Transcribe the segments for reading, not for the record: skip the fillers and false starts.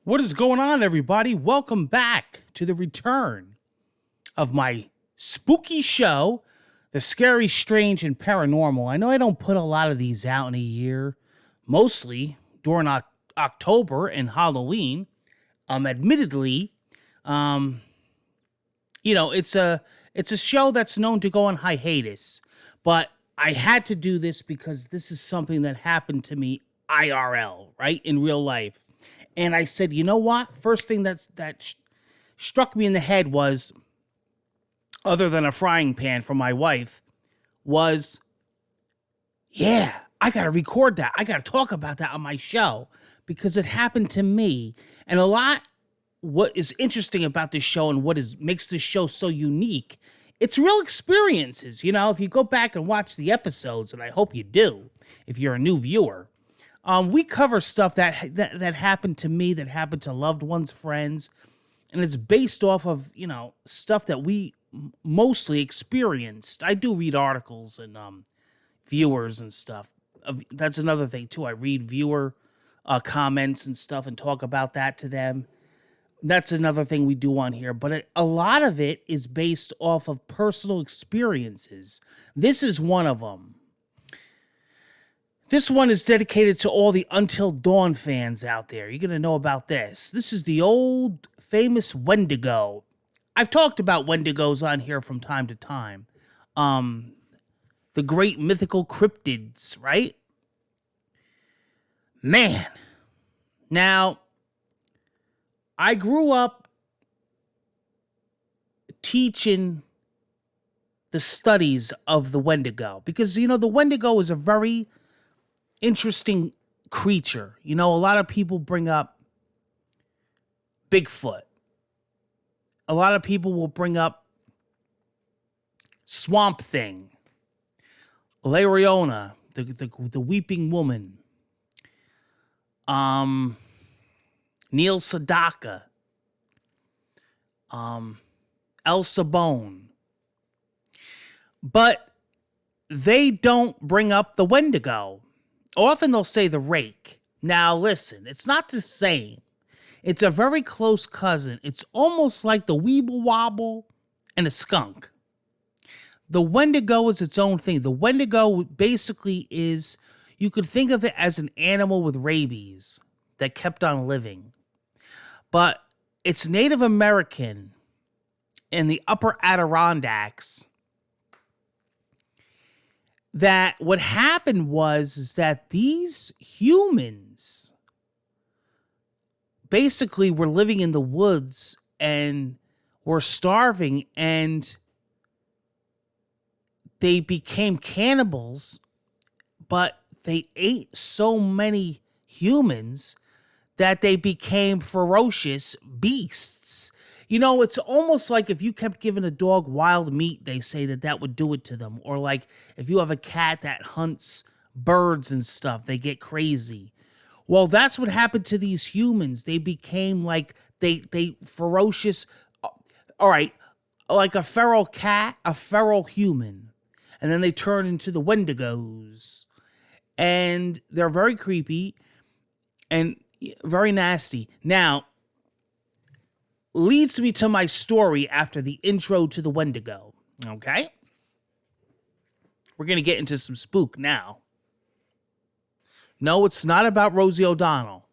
What is going on, everybody? Welcome back to the return of my spooky show, The Scary, Strange, and Paranormal. I know I don't put a lot of these out in a year, mostly during October and Halloween. Admittedly, um, it's a show that's known to go on hiatus, but I had to do this because this is something that happened to me IRL, right, in real life. And I said, you know what? First thing that struck me in the head was, other than a frying pan for my wife, was, yeah, I got to record that. I got to talk about that on my show because it happened to me. And a lot, what is interesting about this show and makes this show so unique, it's real experiences. You know, if you go back and watch the episodes, and I hope you do, if you're a new viewer, we cover stuff that happened to me, that happened to loved ones, friends, and it's based off of, stuff that we mostly experienced. I do read articles and viewers and stuff. That's another thing too. I read viewer comments and stuff and talk about that to them. That's another thing we do on here, but a lot of it is based off of personal experiences. This is one of them. This one is dedicated to all the Until Dawn fans out there. You're going to know about this. This is the old famous Wendigo. I've talked about Wendigos on here from time to time. The great mythical cryptids, right? Man. Now, I grew up teaching the studies of the Wendigo because, the Wendigo is a very interesting creature. A lot of people bring up Bigfoot. A lot of people will bring up Swamp Thing, Lariona, the Weeping Woman, Neil Sedaka, El Sabone. But they don't bring up the Wendigo. Often they'll say the rake. Now listen, it's not the same. It's a very close cousin. It's almost like the Weeble Wobble and a skunk. The Wendigo is its own thing. The Wendigo basically is, you could think of it as an animal with rabies that kept on living. But it's Native American in the upper Adirondacks. That what happened is that these humans basically were living in the woods and were starving, and they became cannibals, but they ate so many humans that they became ferocious beasts. It's almost like if you kept giving a dog wild meat, they say that would do it to them. Or like if you have a cat that hunts birds and stuff, they get crazy. Well, that's what happened to these humans. They became like, they ferocious, all right, like a feral cat, a feral human. And then they turn into the Wendigos. And they're very creepy and very nasty. Now, leads me to my story after the intro to the Wendigo. Okay? We're going to get into some spook now. No, it's not about Rosie O'Donnell.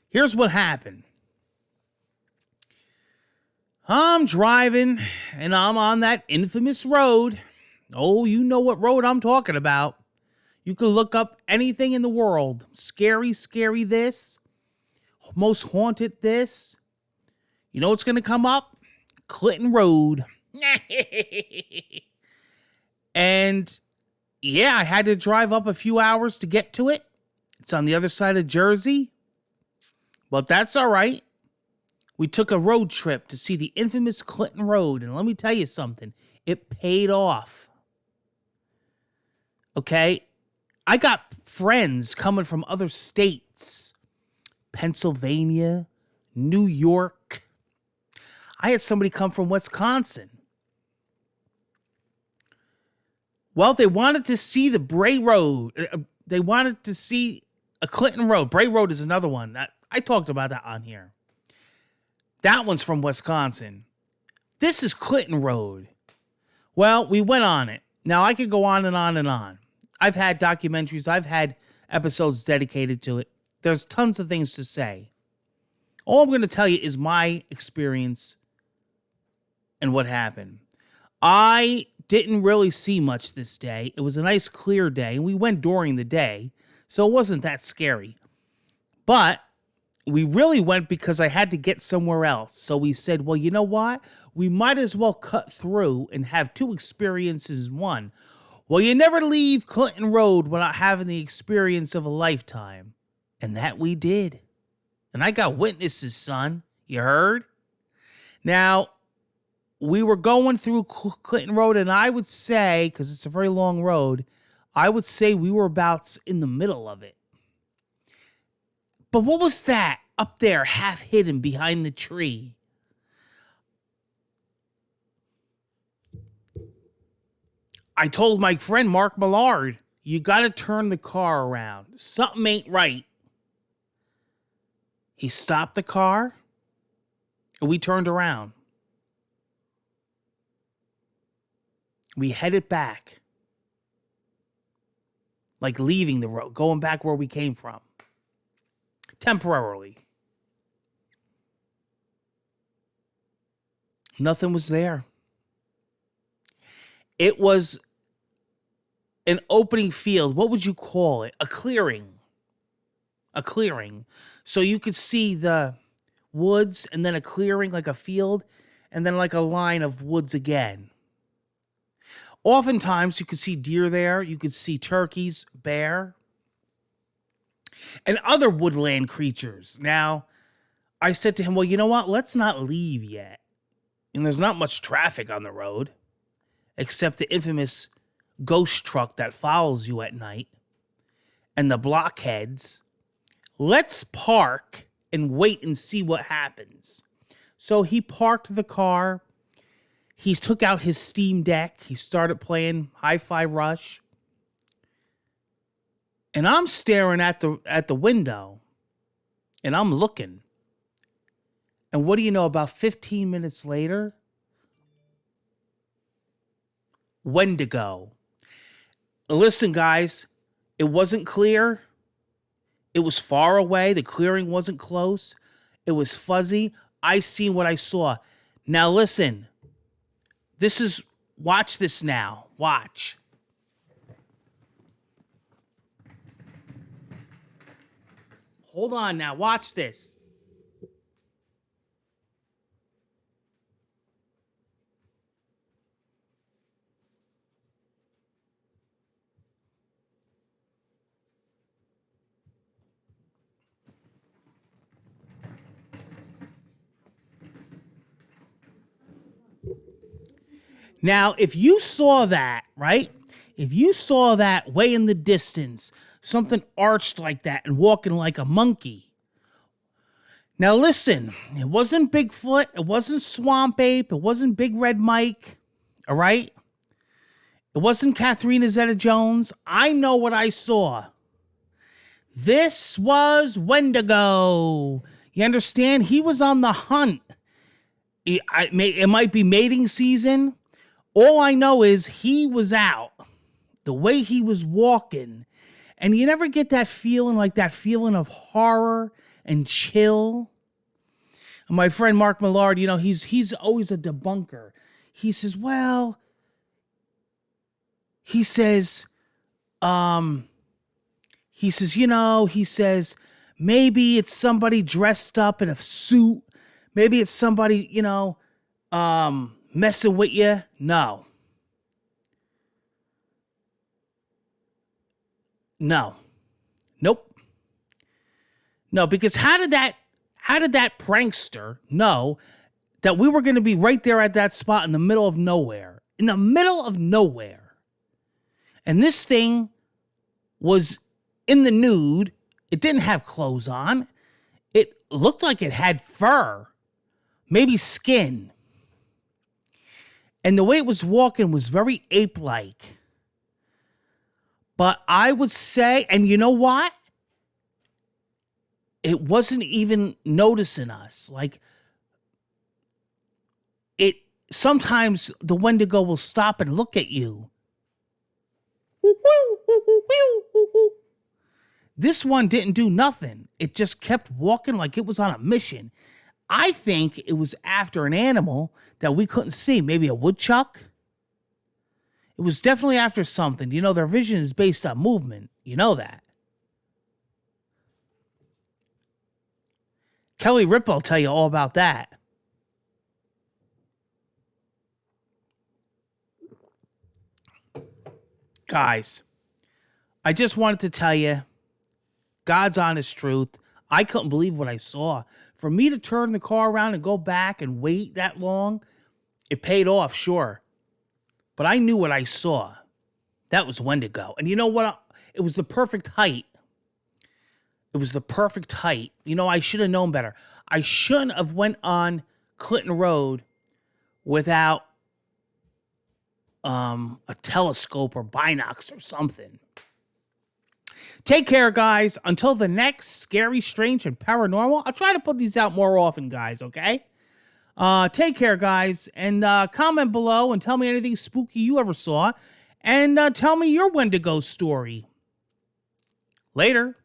Here's what happened. I'm driving, and I'm on that infamous road. Oh, you know what road I'm talking about. You can look up anything in the world. Scary this. Most haunted this. You know what's going to come up? Clinton Road. And yeah, I had to drive up a few hours to get to it. It's on the other side of Jersey. But that's all right. We took a road trip to see the infamous Clinton Road. And let me tell you something. It paid off. Okay? I got friends coming from other states. Pennsylvania, New York. I had somebody come from Wisconsin. Well, they wanted to see the Bray Road. They wanted to see a Clinton Road. Bray Road is another one. I talked about that on here. That one's from Wisconsin. This is Clinton Road. Well, we went on it. Now, I could go on and on and on. I've had documentaries. I've had episodes dedicated to it. There's tons of things to say. All I'm going to tell you is my experience and what happened. I didn't really see much this day. It was a nice clear day, and we went during the day, so it wasn't that scary. But we really went because I had to get somewhere else. So we said, well, you know what? We might as well cut through and have two experiences in one. Well, you never leave Clinton Road without having the experience of a lifetime. And that we did. And I got witnesses, son. You heard? Now, we were going through Clinton Road, and I would say, because it's a very long road, I would say we were about in the middle of it. But what was that up there, half hidden behind the tree? I told my friend Mark Millard, you got to turn the car around. Something ain't right. He stopped the car, and we turned around. We headed back. Like leaving the road, going back where we came from. Temporarily. Nothing was there. It was an opening field. What would you call it? A clearing. A clearing. So you could see the woods and then a clearing, like a field, and then like a line of woods again. Oftentimes, you could see deer there. You could see turkeys, bear, and other woodland creatures. Now, I said to him, well, you know what? Let's not leave yet. And there's not much traffic on the road, except the infamous ghost truck that follows you at night and the blockheads. Let's park and wait and see what happens. So he parked the car. He took out his Steam Deck. He started playing Hi-Fi Rush. And I'm staring at the window. And I'm looking. And what do you know? About 15 minutes later, Wendigo. Listen, guys. It wasn't clear. It was far away. The clearing wasn't close. It was fuzzy. I seen what I saw. Now listen. Watch this now. Watch. Hold on now. Watch this. Now, if you saw that, right? If you saw that way in the distance, something arched like that and walking like a monkey. Now listen, it wasn't Bigfoot, it wasn't Swamp Ape, it wasn't Big Red Mike, all right? It wasn't Katharina Zeta-Jones. I know what I saw. This was Wendigo. You understand? He was on the hunt. It might be mating season. All I know is he was out. The way he was walking. And you never get that feeling, like that feeling of horror and chill. And my friend Mark Millard, you know, he's always a debunker. He says, well, he says, maybe it's somebody dressed up in a suit. Maybe it's somebody, messing with you. No. Nope. No, because how did that prankster know that we were going to be right there at that spot in the middle of nowhere? In the middle of nowhere. And this thing was in the nude. It didn't have clothes on. It looked like it had fur. Maybe skin. And the way it was walking was very ape-like. But I would say, and you know what? It wasn't even noticing us. Like, it sometimes the Wendigo will stop and look at you. This one didn't do nothing. It just kept walking like it was on a mission. I think it was after an animal that we couldn't see, maybe a woodchuck. It was definitely after something. You know, their vision is based on movement. You know that. Kelly Ripa will tell you all about that. Guys, I just wanted to tell you, God's honest truth, I couldn't believe what I saw. For me to turn the car around and go back and wait that long, it paid off, sure. But I knew what I saw. That was Wendigo. And you know what? It was the perfect height. It was the perfect height. You know, I should have known better. I shouldn't have went on Clinton Road without a telescope or binocs or something. Take care, guys. Until the next Scary, Strange, and Paranormal. I'll try to put these out more often, guys, okay? Take care, guys. And comment below and tell me anything spooky you ever saw. And tell me your Wendigo story. Later.